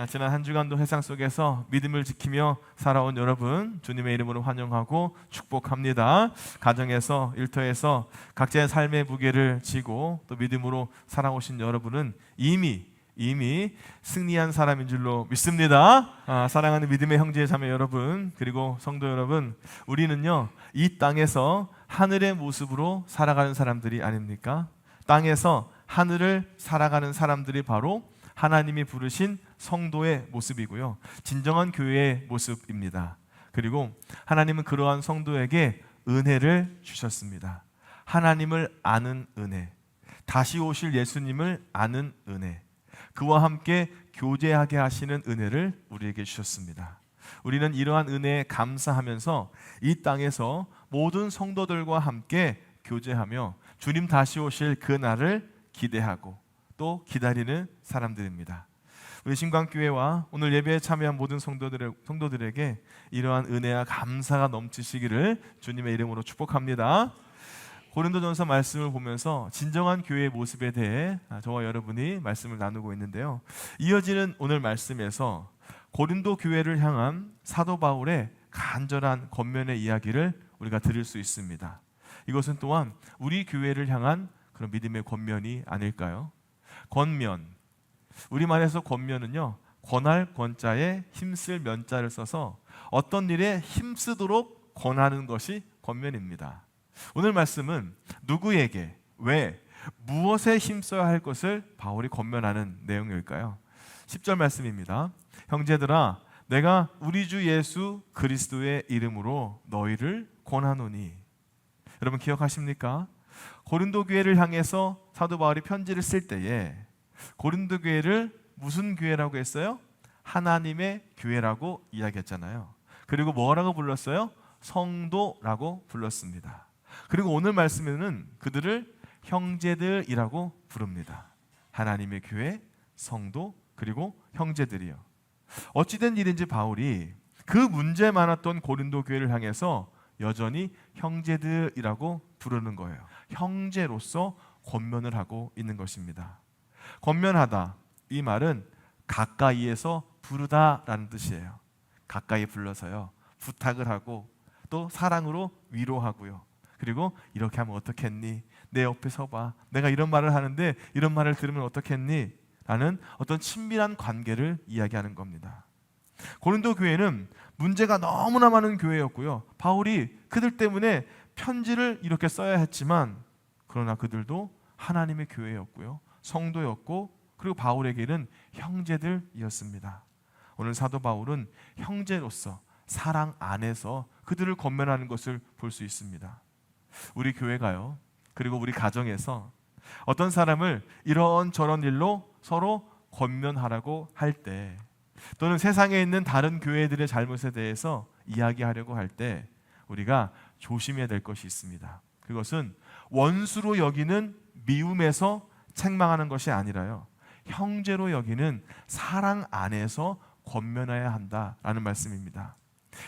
지난 한 주간도 회상 속에서 믿음을 지키며 살아온 여러분 주님의 이름으로 환영하고 축복합니다. 가정에서 일터에서 각자의 삶의 무게를 지고 또 믿음으로 살아오신 여러분은 이미 승리한 사람인 줄로 믿습니다. 사랑하는 믿음의 형제 자매 여러분, 그리고 성도 여러분, 우리는요 이 땅에서 하늘의 모습으로 살아가는 사람들이 아닙니까? 땅에서 하늘을 살아가는 사람들이 바로 하나님이 부르신 성도의 모습이고요, 진정한 교회의 모습입니다. 그리고 하나님은 그러한 성도에게 은혜를 주셨습니다. 하나님을 아는 은혜, 다시 오실 예수님을 아는 은혜, 그와 함께 교제하게 하시는 은혜를 우리에게 주셨습니다. 우리는 이러한 은혜에 감사하면서 이 땅에서 모든 성도들과 함께 교제하며 주님 다시 오실 그 날을 기대하고 또 기다리는 사람들입니다. 우리 신광교회와 오늘 예배에 참여한 모든 성도들에게 이러한 은혜와 감사가 넘치시기를 주님의 이름으로 축복합니다. 고린도전서 말씀을 보면서 진정한 교회의 모습에 대해 저와 여러분이 말씀을 나누고 있는데요, 이어지는 오늘 말씀에서 고린도 교회를 향한 사도 바울의 간절한 권면의 이야기를 우리가 들을 수 있습니다. 이것은 또한 우리 교회를 향한 그런 믿음의 권면이 아닐까요? 권면, 우리말에서 권면은요, 권할 권자에 힘쓸 면자를 써서 어떤 일에 힘쓰도록 권하는 것이 권면입니다. 오늘 말씀은 누구에게, 왜, 무엇에 힘써야 할 것을 바울이 권면하는 내용일까요? 10절 말씀입니다. 형제들아, 내가 우리 주 예수 그리스도의 이름으로 너희를 권하노니. 여러분 기억하십니까? 고린도 교회를 향해서 사도 바울이 편지를 쓸 때에 고린도 교회를 무슨 교회라고 했어요? 하나님의 교회라고 이야기했잖아요. 그리고 뭐라고 불렀어요? 성도라고 불렀습니다. 그리고 오늘 말씀에는 그들을 형제들이라고 부릅니다. 하나님의 교회, 성도, 그리고 형제들이요. 어찌된 일인지 바울이 그 문제 많았던 고린도 교회를 향해서 여전히 형제들이라고 부르는 거예요. 형제로서 권면을 하고 있는 것입니다. 권면하다, 이 말은 가까이에서 부르다라는 뜻이에요. 가까이 불러서요, 부탁을 하고 또 사랑으로 위로하고요. 그리고 이렇게 하면 어떻겠니? 내 옆에 서봐. 내가 이런 말을 하는데 이런 말을 들으면 어떻겠니? 라는 어떤 친밀한 관계를 이야기하는 겁니다. 고린도 교회는 문제가 너무나 많은 교회였고요, 바울이 그들 때문에 편지를 이렇게 써야 했지만 그러나 그들도 하나님의 교회였고요, 성도였고, 그리고 바울에게는 형제들이었습니다. 오늘 사도 바울은 형제로서 사랑 안에서 그들을 권면하는 것을 볼 수 있습니다. 우리 교회가요, 그리고 우리 가정에서 어떤 사람을 이런저런 일로 서로 권면하라고 할 때, 또는 세상에 있는 다른 교회들의 잘못에 대해서 이야기하려고 할 때 우리가 조심해야 될 것이 있습니다. 그것은 원수로 여기는 미움에서 책망하는 것이 아니라요, 형제로 여기는 사랑 안에서 권면해야 한다라는 말씀입니다.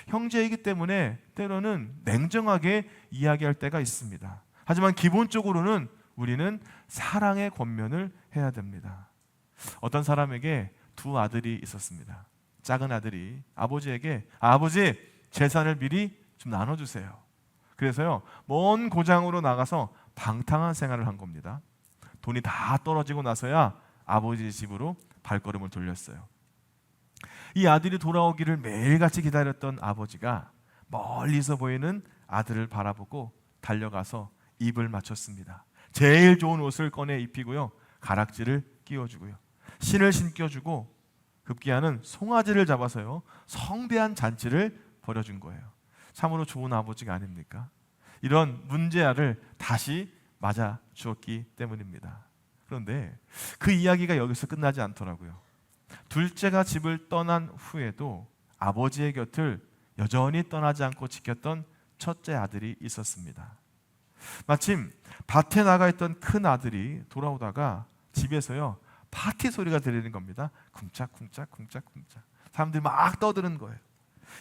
형제이기 때문에 때로는 냉정하게 이야기할 때가 있습니다. 하지만 기본적으로는 우리는 사랑의 권면을 해야 됩니다. 어떤 사람에게 두 아들이 있었습니다. 작은 아들이 아버지에게, 아버지, 재산을 미리 좀 나눠주세요. 그래서요, 먼 고장으로 나가서 방탕한 생활을 한 겁니다. 돈이 다 떨어지고 나서야 아버지 집으로 발걸음을 돌렸어요. 이 아들이 돌아오기를 매일같이 기다렸던 아버지가 멀리서 보이는 아들을 바라보고 달려가서 입을 맞췄습니다. 제일 좋은 옷을 꺼내 입히고요, 가락지를 끼워주고요, 신을 신겨주고 급기야는 송아지를 잡아서요, 성대한 잔치를 벌여준 거예요. 참으로 좋은 아버지가 아닙니까? 이런 문제아를 다시 맞아 주었기 때문입니다. 그런데 그 이야기가 여기서 끝나지 않더라고요. 둘째가 집을 떠난 후에도 아버지의 곁을 여전히 떠나지 않고 지켰던 첫째 아들이 있었습니다. 마침 밭에 나가 있던 큰 아들이 돌아오다가 집에서요, 파티 소리가 들리는 겁니다. 쿵짝쿵짝 쿵짝쿵짝. 사람들이 막 떠드는 거예요.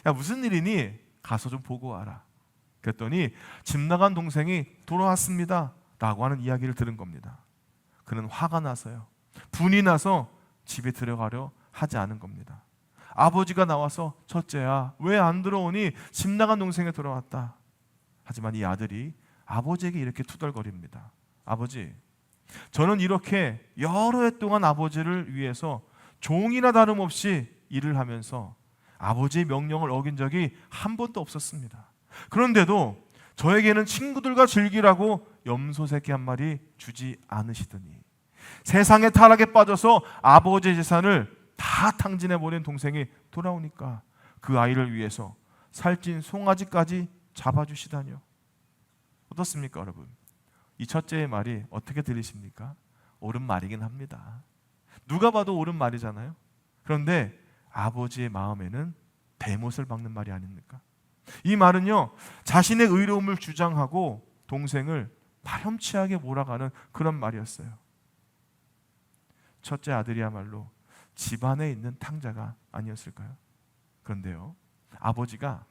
야, 무슨 일이니? 가서 좀 보고 와라. 그랬더니 집 나간 동생이 돌아왔습니다 라고 하는 이야기를 들은 겁니다. 그는 화가 나서요, 분이 나서 집에 들어가려 하지 않은 겁니다. 아버지가 나와서 첫째야 왜 안 들어오니? 집 나간 동생이 돌아왔다. 하지만 이 아들이 아버지에게 이렇게 투덜거립니다. 아버지, 저는 이렇게 여러 해 동안 아버지를 위해서 종이나 다름없이 일을 하면서 아버지의 명령을 어긴 적이 한 번도 없었습니다. 그런데도 저에게는 친구들과 즐기라고 염소 새끼 한 마리 주지 않으시더니 세상의 타락에 빠져서 아버지의 재산을 다 탕진해버린 동생이 돌아오니까 그 아이를 위해서 살찐 송아지까지 잡아주시다뇨. 어떻습니까, 여러분? 이 첫째의 말이 어떻게 들리십니까? 옳은 말이긴 합니다. 누가 봐도 옳은 말이잖아요. 그런데 아버지의 마음에는 대못을 박는 말이 아닙니까? 이 말은요, 자신의 의로움을 주장하고 동생을 파렴치하게 몰아가는 그런 말이었어요. 첫째 아들이야말로 집안에 있는 탕자가 아니었을까요? 그런데요, 아버지가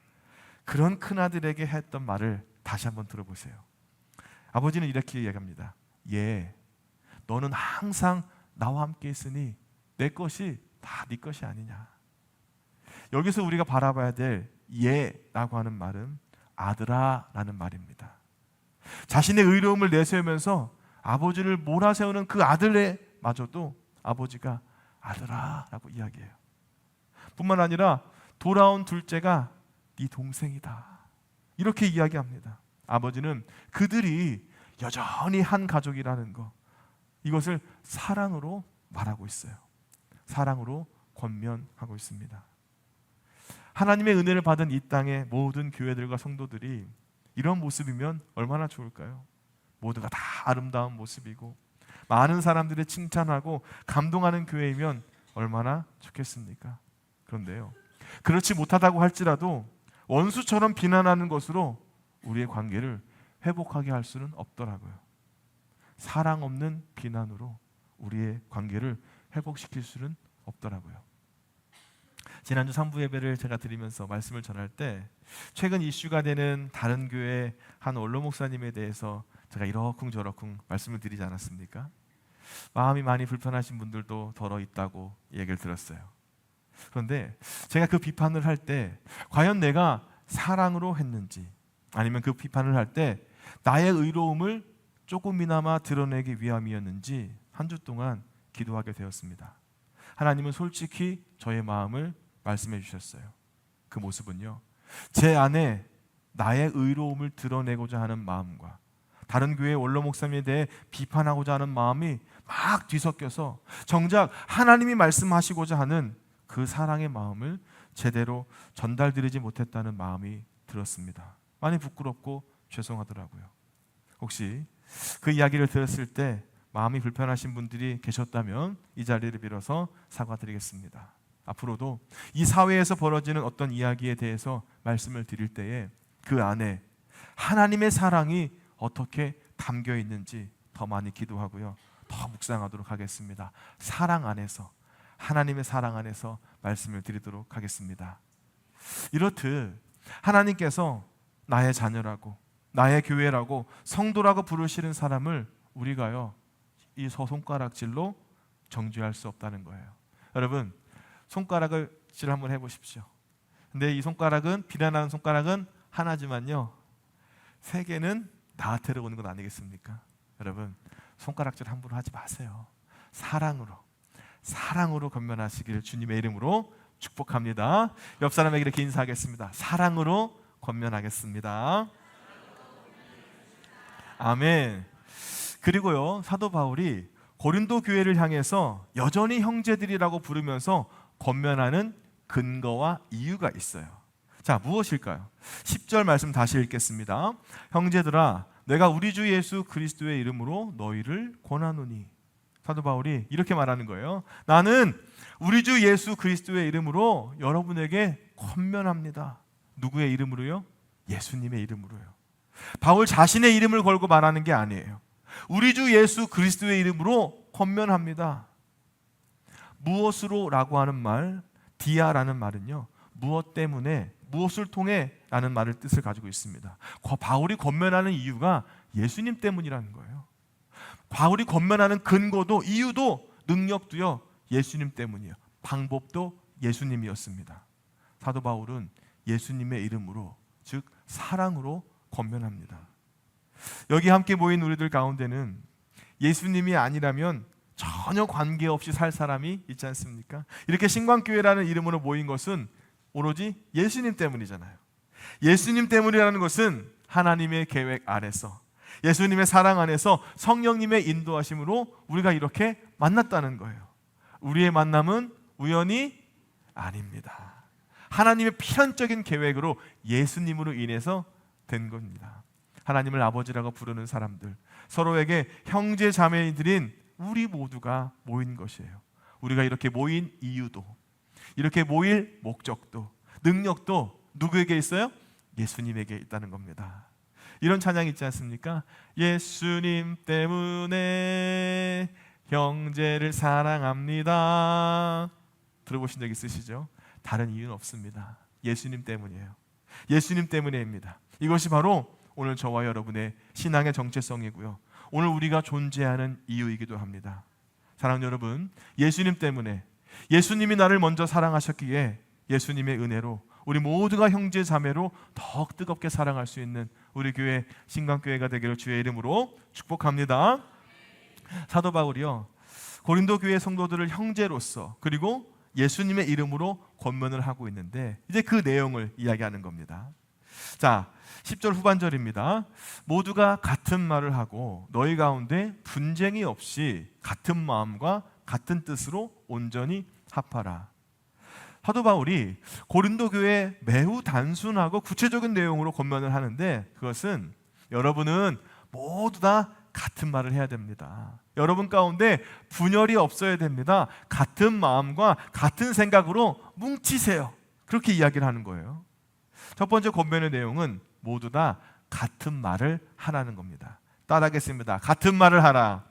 그런 큰아들에게 했던 말을 다시 한번 들어보세요. 아버지는 이렇게 이야기합니다. 얘, 너는 항상 나와 함께 있으니 내 것이 다 네 것이 아니냐. 여기서 우리가 바라봐야 될 얘라고 하는 말은 아들아 라는 말입니다. 자신의 의로움을 내세우면서 아버지를 몰아세우는 그 아들의 마저도 아버지가 아들아 라고 이야기해요. 뿐만 아니라 돌아온 둘째가 네 동생이다 이렇게 이야기합니다. 아버지는 그들이 여전히 한 가족이라는 것, 이것을 사랑으로 말하고 있어요. 사랑으로 권면하고 있습니다. 하나님의 은혜를 받은 이 땅의 모든 교회들과 성도들이 이런 모습이면 얼마나 좋을까요? 모두가 다 아름다운 모습이고 많은 사람들이 칭찬하고 감동하는 교회이면 얼마나 좋겠습니까? 그런데요, 그렇지 못하다고 할지라도 원수처럼 비난하는 것으로 우리의 관계를 회복하게 할 수는 없더라고요. 사랑 없는 비난으로 우리의 관계를 회복시킬 수는 없더라고요. 지난주 3부 예배를 제가 드리면서 말씀을 전할 때 최근 이슈가 되는 다른 교회 한 원로 목사님에 대해서 제가 이러쿵저러쿵 말씀을 드리지 않았습니까? 마음이 많이 불편하신 분들도 더러 있다고 얘기를 들었어요. 그런데 제가 그 비판을 할 때 과연 내가 사랑으로 했는지, 아니면 그 비판을 할 때 나의 의로움을 조금이나마 드러내기 위함이었는지 한 주 동안 기도하게 되었습니다. 하나님은 솔직히 저의 마음을 말씀해 주셨어요. 그 모습은요, 제 안에 나의 의로움을 드러내고자 하는 마음과 다른 교회 원로 목사님에 대해 비판하고자 하는 마음이 막 뒤섞여서 정작 하나님이 말씀하시고자 하는 그 사랑의 마음을 제대로 전달드리지 못했다는 마음이 들었습니다. 많이 부끄럽고 죄송하더라고요. 혹시 그 이야기를 들었을 때 마음이 불편하신 분들이 계셨다면 이 자리를 빌어서 사과드리겠습니다. 앞으로도 이 사회에서 벌어지는 어떤 이야기에 대해서 말씀을 드릴 때에 그 안에 하나님의 사랑이 어떻게 담겨 있는지 더 많이 기도하고요, 더 묵상하도록 하겠습니다. 사랑 안에서, 하나님의 사랑 안에서 말씀을 드리도록 하겠습니다. 이렇듯 하나님께서 나의 자녀라고, 나의 교회라고, 성도라고 부르시는 사람을 우리가요, 이 손가락질로 정죄할 수 없다는 거예요. 여러분, 손가락을 질 한번 해보십시오. 근데 이 손가락은, 비난하는 손가락은 하나지만요, 세 개는 나한테로 오는 건 아니겠습니까? 여러분, 손가락질 함부로 하지 마세요. 사랑으로 권면하시길 주님의 이름으로 축복합니다. 옆 사람에게 이렇게 인사하겠습니다. 사랑으로 권면하겠습니다. 아멘. 그리고요, 사도 바울이 고린도 교회를 향해서 여전히 형제들이라고 부르면서 권면하는 근거와 이유가 있어요. 자, 무엇일까요? 10절 말씀 다시 읽겠습니다. 형제들아, 내가 우리 주 예수 그리스도의 이름으로 너희를 권하노니. 사도 바울이 이렇게 말하는 거예요. 나는 우리 주 예수 그리스도의 이름으로 여러분에게 권면합니다. 누구의 이름으로요? 예수님의 이름으로요. 바울 자신의 이름을 걸고 말하는 게 아니에요. 우리 주 예수 그리스도의 이름으로 권면합니다. 무엇으로 라고 하는 말, 디아라는 말은요, 무엇 때문에, 무엇을 통해 라는 말을 뜻을 가지고 있습니다. 바울이 권면하는 이유가 예수님 때문이라는 거예요. 바울이 권면하는 근거도, 이유도, 능력도요, 예수님 때문이에요. 방법도 예수님이었습니다. 사도 바울은 예수님의 이름으로, 즉 사랑으로 권면합니다. 여기 함께 모인 우리들 가운데는 예수님이 아니라면 전혀 관계없이 살 사람이 있지 않습니까? 이렇게 신광교회라는 이름으로 모인 것은 오로지 예수님 때문이잖아요. 예수님 때문이라는 것은 하나님의 계획 아래서, 예수님의 사랑 안에서 성령님의 인도하심으로 우리가 이렇게 만났다는 거예요. 우리의 만남은 우연이 아닙니다. 하나님의 필연적인 계획으로 예수님으로 인해서 된 겁니다. 하나님을 아버지라고 부르는 사람들, 서로에게 형제 자매들인 우리 모두가 모인 것이에요. 우리가 이렇게 모인 이유도, 이렇게 모일 목적도, 능력도 누구에게 있어요? 예수님에게 있다는 겁니다. 이런 찬양 있지 않습니까? 예수님 때문에 형제를 사랑합니다. 들어보신 적 있으시죠? 다른 이유는 없습니다. 예수님 때문이에요. 예수님 때문에입니다. 이것이 바로 오늘 저와 여러분의 신앙의 정체성이고요, 오늘 우리가 존재하는 이유이기도 합니다. 사랑하는 여러분, 예수님 때문에, 예수님이 나를 먼저 사랑하셨기에 예수님의 은혜로 우리 모두가 형제 자매로 더욱 뜨겁게 사랑할 수 있는 우리 교회 신광교회가 되기를 주의 이름으로 축복합니다. 사도 바울이요, 고린도 교회 성도들을 형제로서 그리고 예수님의 이름으로 권면을 하고 있는데, 이제 그 내용을 이야기하는 겁니다. 자, 10절 후반절입니다. 모두가 같은 말을 하고 너희 가운데 분쟁이 없이 같은 마음과 같은 뜻으로 온전히 합하라. 사도 바울이 고린도 교회에 매우 단순하고 구체적인 내용으로 권면을 하는데, 그것은 여러분은 모두 다 같은 말을 해야 됩니다. 여러분 가운데 분열이 없어야 됩니다. 같은 마음과 같은 생각으로 뭉치세요. 그렇게 이야기를 하는 거예요. 첫 번째 권면의 내용은 모두 다 같은 말을 하라는 겁니다. 따라하겠습니다. 같은 말을 하라.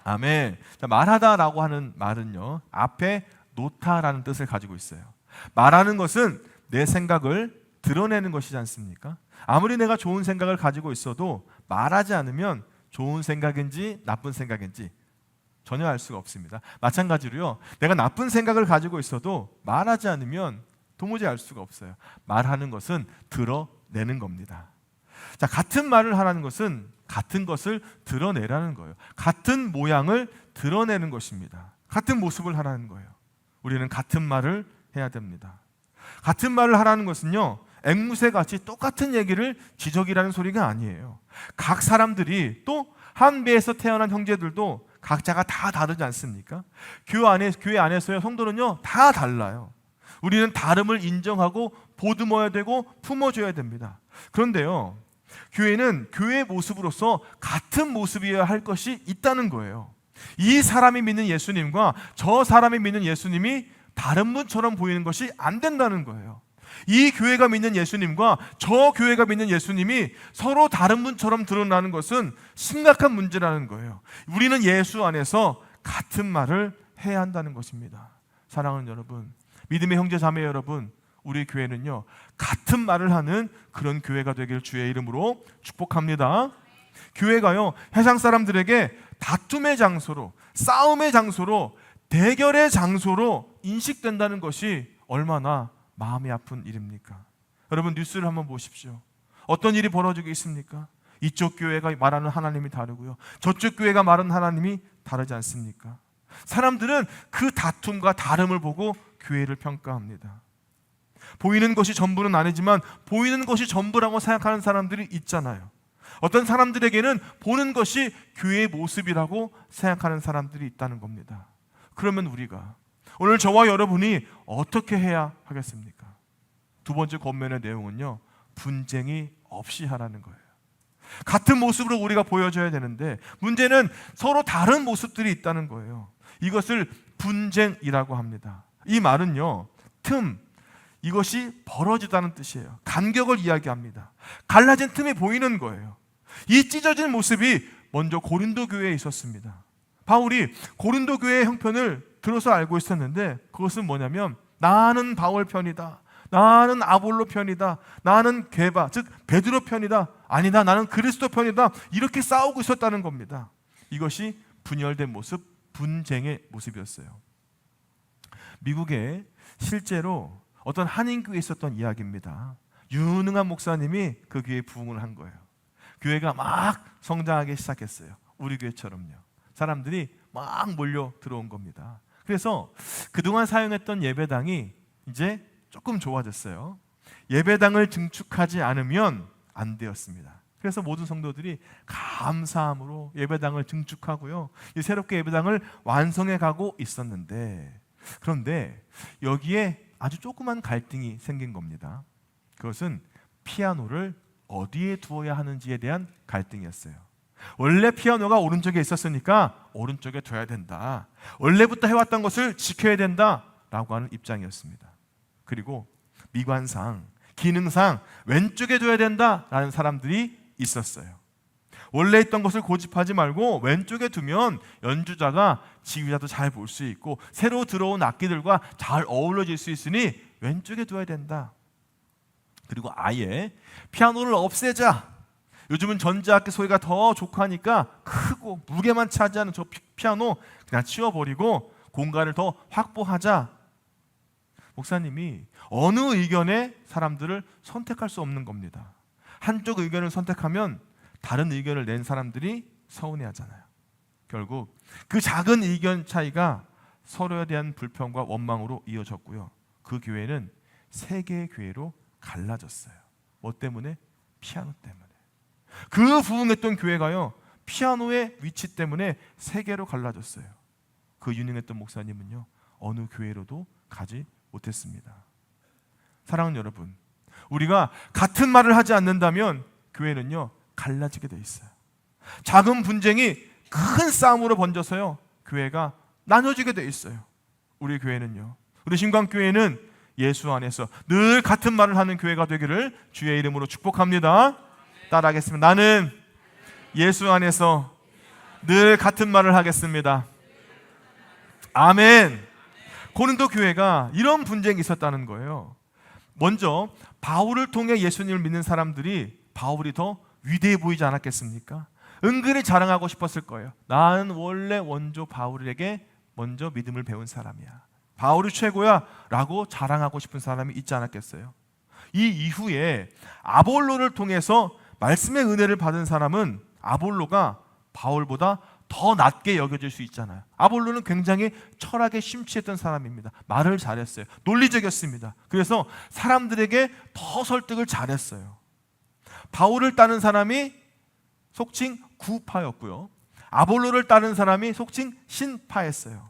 아멘. 자, 말하다라고 하는 말은요, 앞에 놓다라는 뜻을 가지고 있어요. 말하는 것은 내 생각을 드러내는 것이지 않습니까? 아무리 내가 좋은 생각을 가지고 있어도 말하지 않으면 좋은 생각인지 나쁜 생각인지 전혀 알 수가 없습니다. 마찬가지로요, 내가 나쁜 생각을 가지고 있어도 말하지 않으면 도무지 알 수가 없어요. 말하는 것은 드러내는 겁니다. 자, 같은 말을 하라는 것은 같은 것을 드러내라는 거예요. 같은 모양을 드러내는 것입니다. 같은 모습을 하라는 거예요. 우리는 같은 말을 해야 됩니다. 같은 말을 하라는 것은요, 앵무새같이 똑같은 얘기를 지적이라는 소리가 아니에요. 각 사람들이, 또 한 배에서 태어난 형제들도 각자가 다 다르지 않습니까? 교회 안에서요, 성도는요 다 달라요. 우리는 다름을 인정하고 보듬어야 되고 품어줘야 됩니다. 그런데요, 교회는 교회의 모습으로서 같은 모습이어야 할 것이 있다는 거예요. 이 사람이 믿는 예수님과 저 사람이 믿는 예수님이 다른 분처럼 보이는 것이 안 된다는 거예요. 이 교회가 믿는 예수님과 저 교회가 믿는 예수님이 서로 다른 분처럼 드러나는 것은 심각한 문제라는 거예요. 우리는 예수 안에서 같은 말을 해야 한다는 것입니다. 사랑하는 여러분, 믿음의 형제 자매 여러분, 우리 교회는요 같은 말을 하는 그런 교회가 되길 주의 이름으로 축복합니다. 교회가요 세상 사람들에게 다툼의 장소로, 싸움의 장소로, 대결의 장소로 인식된다는 것이 얼마나 마음이 아픈 일입니까? 여러분, 뉴스를 한번 보십시오. 어떤 일이 벌어지고 있습니까? 이쪽 교회가 말하는 하나님이 다르고요, 저쪽 교회가 말하는 하나님이 다르지 않습니까? 사람들은 그 다툼과 다름을 보고 교회를 평가합니다. 보이는 것이 전부는 아니지만 보이는 것이 전부라고 생각하는 사람들이 있잖아요. 어떤 사람들에게는 보는 것이 교회의 모습이라고 생각하는 사람들이 있다는 겁니다. 그러면 우리가 오늘 저와 여러분이 어떻게 해야 하겠습니까? 두 번째 권면의 내용은요, 분쟁이 없이 하라는 거예요. 같은 모습으로 우리가 보여줘야 되는데 문제는 서로 다른 모습들이 있다는 거예요. 이것을 분쟁이라고 합니다. 이 말은요, 이것이 벌어지다는 뜻이에요. 간격을 이야기합니다. 갈라진 틈이 보이는 거예요. 이 찢어진 모습이 먼저 고린도 교회에 있었습니다. 바울이 고린도 교회의 형편을 들어서 알고 있었는데, 그것은 뭐냐면 나는 바울 편이다, 나는 아볼로 편이다, 나는 게바 즉 베드로 편이다, 아니다 나는 그리스도 편이다, 이렇게 싸우고 있었다는 겁니다. 이것이 분열된 모습, 분쟁의 모습이었어요. 미국에 실제로 어떤 한인교회에 있었던 이야기입니다. 유능한 목사님이 그 교회에 부흥을 한 거예요. 교회가 막 성장하기 시작했어요. 우리 교회처럼요. 사람들이 막 몰려 들어온 겁니다. 그래서 그동안 사용했던 예배당이 이제 조금 좋아졌어요. 예배당을 증축하지 않으면 안 되었습니다. 그래서 모든 성도들이 감사함으로 예배당을 증축하고요, 이 새롭게 예배당을 완성해 가고 있었는데, 그런데 여기에 아주 조그만 갈등이 생긴 겁니다. 그것은 피아노를 어디에 두어야 하는지에 대한 갈등이었어요. 원래 피아노가 오른쪽에 있었으니까 오른쪽에 둬야 된다, 원래부터 해왔던 것을 지켜야 된다라고 하는 입장이었습니다. 그리고 미관상, 기능상 왼쪽에 둬야 된다라는 사람들이 있었어요. 원래 있던 것을 고집하지 말고 왼쪽에 두면 연주자가 지휘자도 잘 볼 수 있고 새로 들어온 악기들과 잘 어우러질 수 있으니 왼쪽에 둬야 된다. 그리고 아예 피아노를 없애자. 요즘은 전자악기 소리가 더 좋고 하니까 크고 무게만 차지하는 저 피아노 그냥 치워버리고 공간을 더 확보하자. 목사님이 어느 의견에 사람들을 선택할 수 없는 겁니다. 한쪽 의견을 선택하면 다른 의견을 낸 사람들이 서운해하잖아요. 결국 그 작은 의견 차이가 서로에 대한 불평과 원망으로 이어졌고요, 그 교회는 세 개의 교회로 갈라졌어요. 뭐 때문에? 피아노 때문에. 그 부흥했던 교회가요, 피아노의 위치 때문에 세 개로 갈라졌어요. 그 유능했던 목사님은요, 어느 교회로도 가지 못했습니다. 사랑하는 여러분, 우리가 같은 말을 하지 않는다면 교회는요, 갈라지게 돼 있어요. 작은 분쟁이 큰 싸움으로 번져서요, 교회가 나눠지게 돼 있어요. 우리 교회는요, 우리 신광교회는 예수 안에서 늘 같은 말을 하는 교회가 되기를 주의 이름으로 축복합니다. 따라하겠습니다. 나는 예수 안에서 늘 같은 말을 하겠습니다. 아멘. 고린도 교회가 이런 분쟁이 있었다는 거예요. 먼저 바울을 통해 예수님을 믿는 사람들이 바울이 더 위대해 보이지 않았겠습니까? 은근히 자랑하고 싶었을 거예요. 나는 원래 원조 바울에게 먼저 믿음을 배운 사람이야, 바울이 최고야 라고 자랑하고 싶은 사람이 있지 않았겠어요? 이 이후에 아볼로를 통해서 말씀의 은혜를 받은 사람은 아볼로가 바울보다 더 낮게 여겨질 수 있잖아요. 아볼로는 굉장히 철학에 심취했던 사람입니다. 말을 잘했어요. 논리적이었습니다. 그래서 사람들에게 더 설득을 잘했어요. 바울을 따른 사람이 속칭 구파였고요, 아볼로를 따른 사람이 속칭 신파였어요.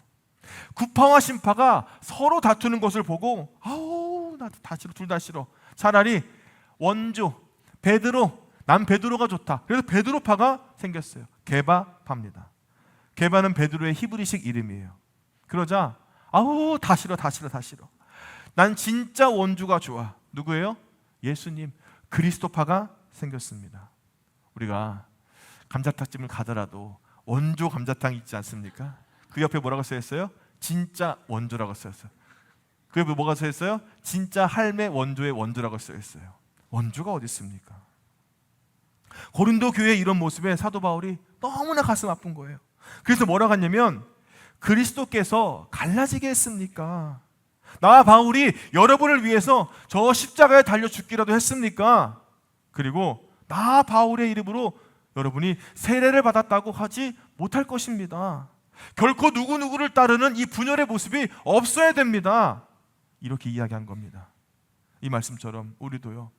구파와 신파가 서로 다투는 것을 보고 아우 나 다 싫어, 둘 다 싫어, 차라리 원조 베드로, 난 베드로가 좋다. 그래서 베드로파가 생겼어요. 게바파입니다. 게바는 베드로의 히브리식 이름이에요. 그러자 아우 다 싫어, 다 싫어, 다 싫어, 난 진짜 원주가 좋아. 누구예요? 예수님. 그리스도파가 생겼습니다. 우리가 감자탕집을 가더라도 원조 감자탕 있지 않습니까? 그 옆에 뭐라고 써있어요? 진짜 원조라고 써있어요. 그 옆에 뭐가 써있어요? 진짜 할매 원조의 원조라고 써있어요. 원조가 어디 있습니까? 고린도 교회의 이런 모습에 사도 바울이 너무나 가슴 아픈 거예요. 그래서 뭐라고 하냐면, 그리스도께서 갈라지게 했습니까? 나 바울이 여러분을 위해서 저 십자가에 달려 죽기라도 했습니까? 그리고 나 바울의 이름으로 여러분이 세례를 받았다고 하지 못할 것입니다. 결코 누구누구를 따르는 이 분열의 모습이 없어야 됩니다. 이렇게 이야기한 겁니다. 이 말씀처럼 우리도요,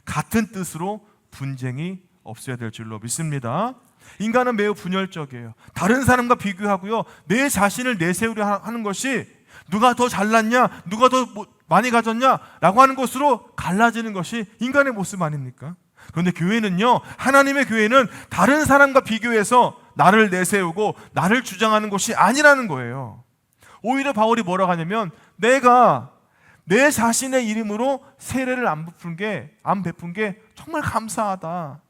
같은 뜻으로 분쟁이 없어야 될 줄로 믿습니다. 인간은 매우 분열적이에요. 다른 사람과 비교하고요, 내 자신을 내세우려 하는 것이 누가 더 잘났냐, 누가 더 많이 가졌냐 라고 하는 것으로 갈라지는 것이 인간의 모습 아닙니까? 그런데 교회는요, 하나님의 교회는 다른 사람과 비교해서 나를 내세우고 나를 주장하는 것이 아니라는 거예요. 오히려 바울이 뭐라고 하냐면, 내가 내 자신의 이름으로 세례를 안 베푼 게 정말 감사하다.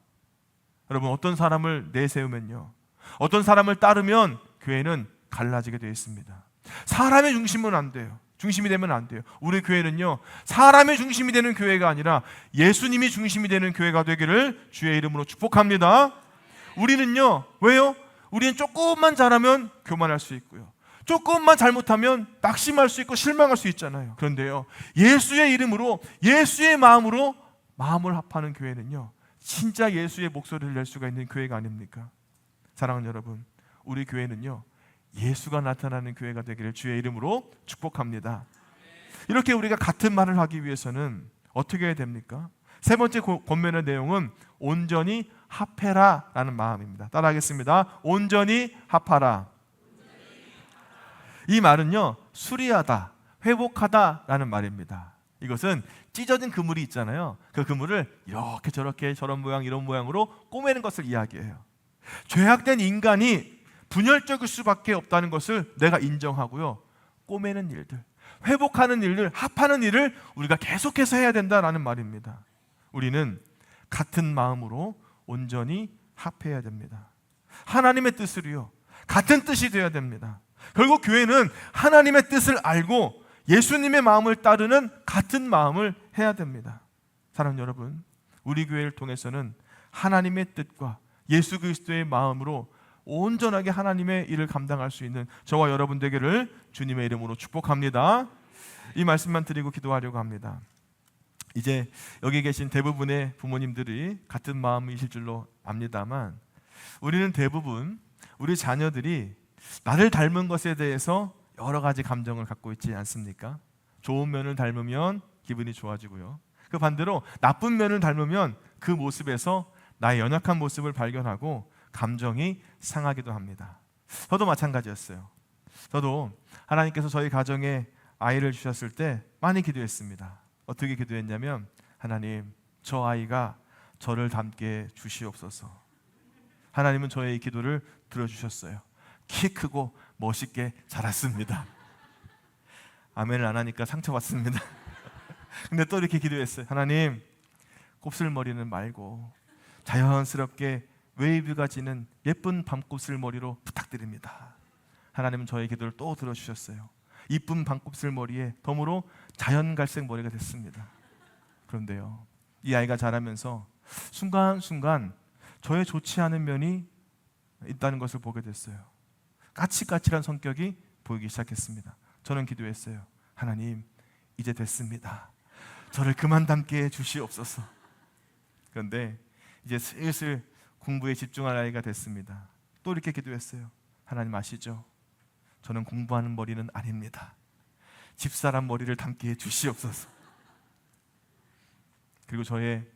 여러분, 어떤 사람을 내세우면요, 어떤 사람을 따르면 교회는 갈라지게 되어 있습니다. 사람의 중심은 안 돼요. 중심이 되면 안 돼요. 우리 교회는요, 사람의 중심이 되는 교회가 아니라 예수님이 중심이 되는 교회가 되기를 주의 이름으로 축복합니다. 우리는요, 왜요? 우리는 조금만 잘하면 교만할 수 있고요, 조금만 잘못하면 낙심할 수 있고 실망할 수 있잖아요. 그런데요, 예수의 이름으로, 예수의 마음으로 마음을 합하는 교회는요, 진짜 예수의 목소리를 낼 수가 있는 교회가 아닙니까? 사랑하는 여러분, 우리 교회는요, 예수가 나타나는 교회가 되기를 주의 이름으로 축복합니다. 이렇게 우리가 같은 말을 하기 위해서는 어떻게 해야 됩니까? 세 번째 권면의 내용은 온전히 합해라 라는 마음입니다. 따라하겠습니다. 온전히 합하라. 이 말은요, 수리하다, 회복하다 라는 말입니다. 이것은 찢어진 그물이 있잖아요. 그 그물을 이렇게 저렇게 저런 모양 이런 모양으로 꼬매는 것을 이야기해요. 죄악된 인간이 분열적일 수밖에 없다는 것을 내가 인정하고요, 꼬매는 일들, 회복하는 일들, 합하는 일을 우리가 계속해서 해야 된다라는 말입니다. 우리는 같은 마음으로 온전히 합해야 됩니다. 하나님의 뜻으로요, 같은 뜻이 되어야 됩니다. 결국 교회는 하나님의 뜻을 알고 예수님의 마음을 따르는 같은 마음을 해야 됩니다. 사랑하는 여러분, 우리 교회를 통해서는 하나님의 뜻과 예수 그리스도의 마음으로 온전하게 하나님의 일을 감당할 수 있는 저와 여러분 되기를 주님의 이름으로 축복합니다. 이 말씀만 드리고 기도하려고 합니다. 이제 여기 계신 대부분의 부모님들이 같은 마음이실 줄로 압니다만, 우리는 대부분 우리 자녀들이 나를 닮은 것에 대해서 여러 가지 감정을 갖고 있지 않습니까? 좋은 면을 닮으면 기분이 좋아지고요, 그 반대로 나쁜 면을 닮으면 그 모습에서 나의 연약한 모습을 발견하고 감정이 상하기도 합니다. 저도 마찬가지였어요. 저도 하나님께서 저희 가정에 아이를 주셨을 때 많이 기도했습니다. 어떻게 기도했냐면, 하나님, 저 아이가 저를 닮게 주시옵소서. 하나님은 저의 이 기도를 들어주셨어요. 키 크고 멋있게 자랐습니다. 아멘을 안 하니까 상처받습니다. 근데 또 이렇게 기도했어요. 하나님, 곱슬머리는 말고 자연스럽게 웨이브가 지는 예쁜 밤곱슬머리로 부탁드립니다. 하나님은 저의 기도를 또 들어주셨어요. 이쁜 밤곱슬머리에 덤으로 자연갈색 머리가 됐습니다. 그런데요, 이 아이가 자라면서 순간순간 저의 좋지 않은 면이 있다는 것을 보게 됐어요. 까칠까칠한 성격이 보이기 시작했습니다. 저는 기도했어요. 하나님, 이제 됐습니다. 저를 그만 닮게 해 주시옵소서. 그런데 이제 슬슬 공부에 집중할 나이가 됐습니다. 또 이렇게 기도했어요. 하나님 아시죠? 저는 공부하는 머리는 아닙니다. 집사람 머리를 닮게 해 주시옵소서. 그리고 저의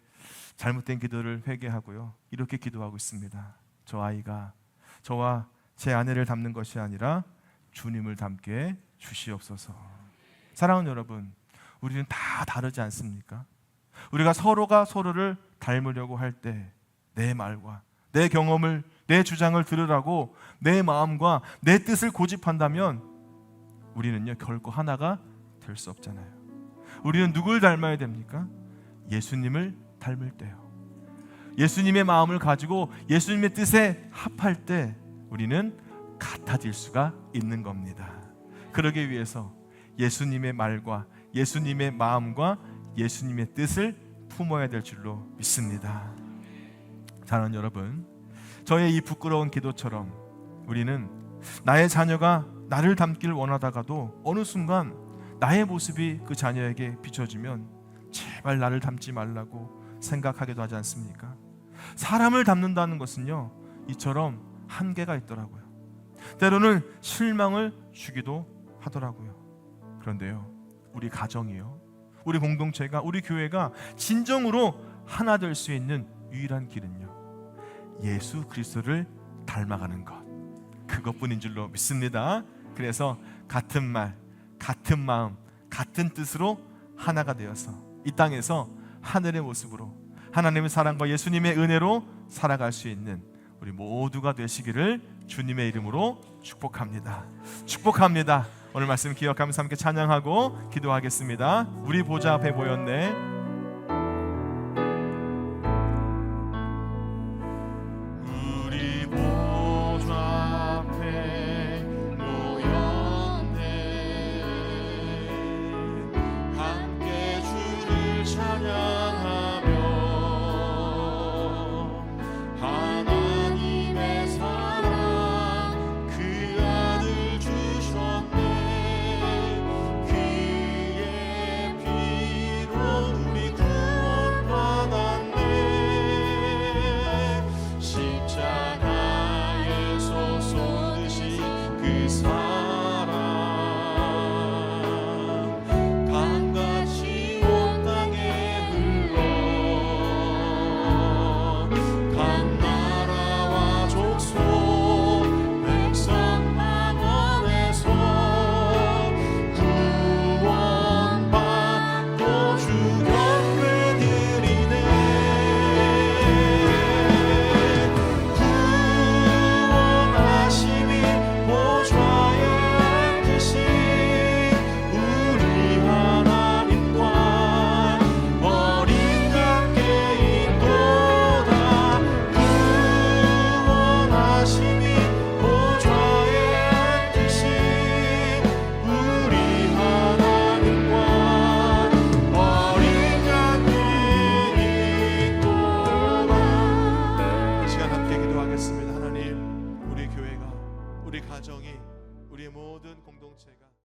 잘못된 기도를 회개하고요, 이렇게 기도하고 있습니다. 저 아이가 저와 제 아내를 닮는 것이 아니라 주님을 닮게 해 주시옵소서. 사랑하는 여러분, 우리는 다 다르지 않습니까? 우리가 서로가 서로를 닮으려고 할 때 내 말과 내 경험을, 내 주장을 들으라고 내 마음과 내 뜻을 고집한다면 우리는요, 결코 하나가 될 수 없잖아요. 우리는 누굴 닮아야 됩니까? 예수님을 닮을 때요. 예수님의 마음을 가지고 예수님의 뜻에 합할 때 우리는 같아질 수가 있는 겁니다. 그러기 위해서 예수님의 말과 예수님의 마음과 예수님의 뜻을 품어야 될 줄로 믿습니다. 사랑하는 여러분, 저의 이 부끄러운 기도처럼 우리는 나의 자녀가 나를 닮기를 원하다가도 어느 순간 나의 모습이 그 자녀에게 비춰지면 제발 나를 닮지 말라고 생각하기도 하지 않습니까? 사람을 닮는다는 것은요, 이처럼 한계가 있더라고요. 때로는 실망을 주기도 하더라고요. 그런데요, 우리 가정이요, 우리 공동체가, 우리 교회가 진정으로 하나 될 수 있는 유일한 길은요, 예수 그리스도를 닮아가는 것, 그것뿐인 줄로 믿습니다. 그래서 같은 말, 같은 마음, 같은 뜻으로 하나가 되어서 이 땅에서 하늘의 모습으로 하나님의 사랑과 예수님의 은혜로 살아갈 수 있는 우리 모두가 되시기를 주님의 이름으로 축복합니다. 축복합니다. 오늘 말씀 기억하면서 함께 찬양하고 기도하겠습니다. 우리 보좌 앞에 모였네. 하나님의 사랑 그 아들 주셔 우리 가정이, 우리의 모든